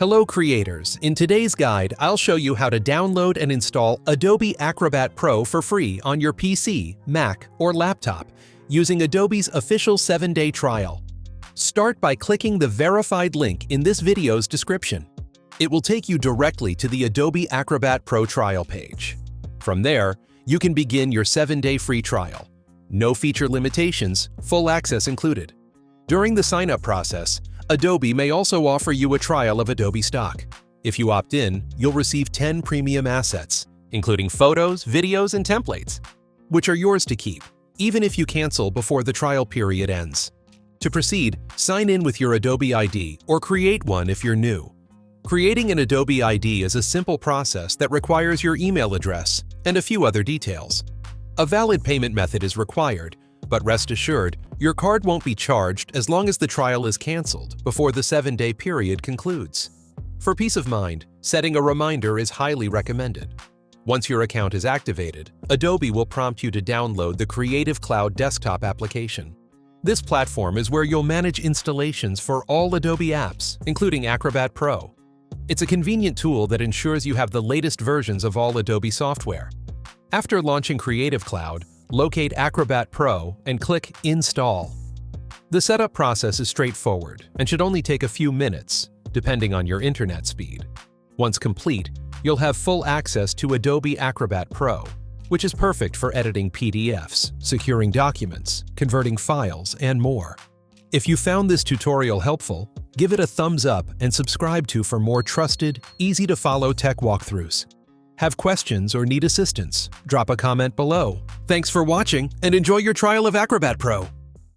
Hello creators, in today's guide I'll show you how to download and install Adobe Acrobat Pro for free on your PC, Mac, or laptop using Adobe's official 7-day trial. Start by clicking the verified link in this video's description. It will take you directly to the Adobe Acrobat Pro trial page. From there, you can begin your 7-day free trial. No feature limitations, full access included. During the sign-up process, Adobe may also offer you a trial of Adobe stock. If you opt in, you'll receive 10 premium assets, including photos, videos, and templates, which are yours to keep, even if you cancel before the trial period ends. To proceed, sign in with your Adobe ID or create one if you're new. Creating an Adobe ID is a simple process that requires your email address and a few other details. A valid payment method is required, but rest assured, your card won't be charged as long as the trial is canceled before the 7-day period concludes. For peace of mind, setting a reminder is highly recommended. Once your account is activated, Adobe will prompt you to download the Creative Cloud desktop application. This platform is where you'll manage installations for all Adobe apps, including Acrobat Pro. It's a convenient tool that ensures you have the latest versions of all Adobe software. After launching Creative Cloud, locate Acrobat Pro and click Install. The setup process is straightforward and should only take a few minutes, depending on your internet speed. Once complete, you'll have full access to Adobe Acrobat Pro, which is perfect for editing PDFs, securing documents, converting files, and more. If you found this tutorial helpful, give it a thumbs up and subscribe for more trusted, easy-to-follow tech walkthroughs. Have questions or need assistance? Drop a comment below. Thanks for watching and enjoy your trial of Acrobat Pro.